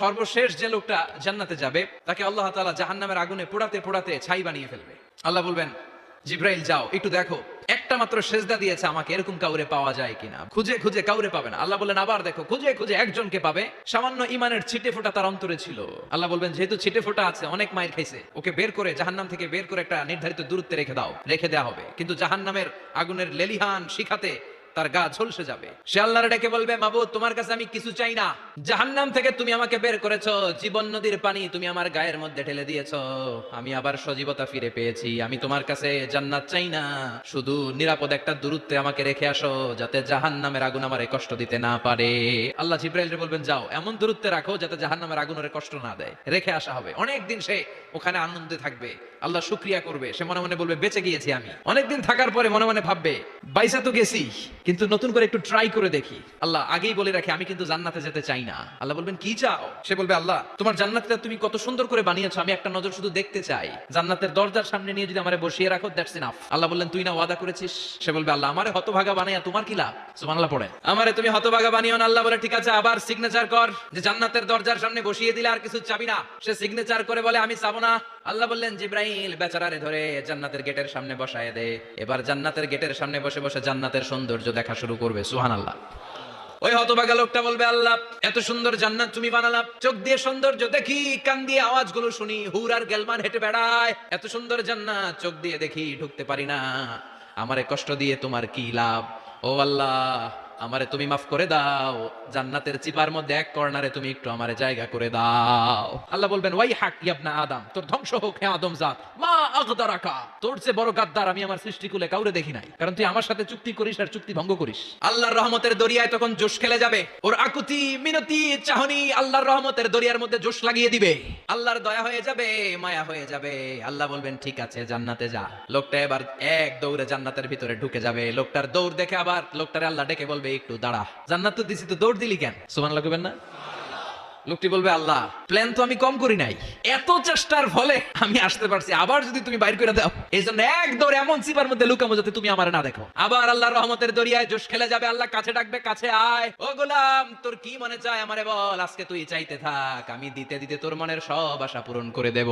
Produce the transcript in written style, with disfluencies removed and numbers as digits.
সর্বশেষ যে লোকটা জান্নাতে যাবে তাকে আল্লাহ তাআলা জাহান্নামের আগুনে পোড়াতে পোড়াতে ছাই বানিয়ে ফেলবে। আল্লাহ বলবেন, জিব্রাইল যাও একটু দেখো, একটা মাত্র সেজদা দিয়েছে আমাকে, এরকম কাউরে পাওয়া যায় কিনা। খুঁজে খুঁজে কাউরে পাবে না। আল্লাহ বললেন আবার দেখো, খুঁজে খুঁজে একজনকে পাবে, সামান্য ইমানের ছিটে ফোঁটা তার অন্তরে ছিল। আল্লাহ বলবেন যেহেতু ছিটে ফোঁটা আছে, অনেক মায়ের খাইছে, ওকে বের করে জাহান্নাম থেকে বের করে একটা নির্ধারিত দূরত্বে রেখে দাও, রেখে দেওয়া হবে। কিন্তু জাহান্নামের আগুনের লেলিহান শিখাতে তার গা ঝলসে যাবে। সে আল্লাহর ডেকে বলবে, মাবুদ তোমার কাছে আমি কিছু চাই না, জাহান্নাম থেকে তুমি আমাকে বের করেছো, জীবন নদীর পানি তুমি আমার গায়ের মধ্যে ঢেলে দিয়েছো, আমি আবার সজীবতা ফিরে পেয়েছি, আমি তোমার কাছে জান্নাত চাই না, শুধু নিরাপদ একটা দূরত্বে আমাকে রেখে আসো, যাতে জাহান্নামের আগুন আমারে কষ্ট দিতে না পারে। আল্লাহ জিব্রাইলকে বলবেন যাও এমন দূরত্বে রাখো যাতে জাহান্নামের আগুন ওরে কষ্ট না দেয়, রেখে আসা হবে। অনেকদিন সে ওখানে আনন্দে থাকবে, আল্লাহ শুকরিয়া করবে, সে মনে মনে বলবে বেঁচে গিয়েছি আমি। অনেকদিন থাকার পরে মনে মনে ভাববে বাইসা তো গেছি, কিন্তু নতুন করে একটু ট্রাই করে দেখি। আল্লাহ আগেই বলে রাখে আমি কিন্তু জান্নাতে যেতে চাই না। আল্লাহ বলবেন কি চাও? সে বলবে আল্লাহ তোমার জান্নাতটা তুমি কত সুন্দর করে বানিয়েছো, আমি একটা নজর শুধু দেখতে চাই, জান্নাতের দরজার সামনে নিয়ে যদি আমারে বসিয়ে রাখো, দ্যাটস ইনাফ। আল্লাহ বললেন তুই না ওয়াদা করেছিস। সে বলবে আল্লাহ আমারে হতভাগা বানাইয়া তোমার কি লাভ? সুবহানাল্লাহ পড়ে, আমারে তুমি হতভাগা বানিও না। আল্লাহ বলে ঠিক আছে, আবার সিগনেচার কর যে জান্নাতের দরজার সামনে বসিয়ে দিলে আর কিছু চাবি না। সে সিগনেচার করে বলে আমি চাবো না। আল্লাহ বললেন জিব্রাইল বেচারারে ধরে জান্নাতের গেটের সামনে বসায় দে, এবার জান্নাতের গেটের সামনে বসে বসে জান্নাতের সৌন্দর্য দেখা শুরু করবে। সুবহানাল্লাহ। ওই হতভাগা লোকটা বলবে আল্লাহ এত সুন্দর জান্নাত তুমি বানালা, চোখ দিয়ে সৌন্দর্য দেখি, কান দিয়ে আওয়াজগুলো শুনি, হুর আর গেলমান হেঁটে বেড়ায়, এত সুন্দর জান্নাত চোখ দিয়ে দেখি, ঢুকতে পারি না, আমারে কষ্ট দিয়ে তোমার কি লাভ? ও আল্লাহ আমারে তুমি মাফ করে দাও, জান্নাতের চিপার মধ্যে এক কর্নারে তুমি একটু আমারে জায়গা করে দাও। আল্লাহ বলবেন ওয়াই হাক ইবনা আদম, তোর ধ্বংস হোক হে আদম জাত, মা আগদারাকা, তোর চেয়ে বড় গাদ্দার আমি আমার সৃষ্টিকুলে কাউরে দেখি নাই, কারণ তুই আমার সাথে চুক্তি করিস আর চুক্তি ভঙ্গ করিস। আল্লাহর রহমতের দরিয়ায় তখন জোশ খেলে যাবে, ওর আকুতি মিনতি চাহনি আল্লাহর রহমতের দরিয়ার মধ্যে জোশ লাগিয়ে দিবে, আল্লাহর দয়া হয়ে যাবে, মায়া হয়ে যাবে। আল্লাহ বলবেন ঠিক আছে জান্নাতে যা। লোকটা এবার এক দৌড়ে জান্নাতের ভিতরে ঢুকে যাবে। লোকটার দৌড় দেখে আবার লোকটারে আল্লাহ ডেকে বলবে একটু দাঁড়া, জান্নাত তো দিছি, তো দৌড় দিলি কেন? সুবহানাল্লাহ কইবেন না? লোকটি বলবে আল্লাহ প্ল্যান তো আমি কম করি নাই, এত চেষ্টার ফলে আমি আসতে পারছি, আবার যদি তুমি বাইর করে দাও, এই জন্য এক দৌড়ে এমন সিপার মধ্যে লুকামো যাতে তুমি আমার না দেখো। আবার আল্লাহর রহমতের দরিয়ায় জোশ খেলে যাবে। আল্লাহ কাছে ডাকবে, কাছে আয়, ও গোলাম তোর কি মনে চায় আমারে বল, আজকে তুই চাইতে থাক, আমি দিতে দিতে তোর মনের সব আশা পূরণ করে দেব।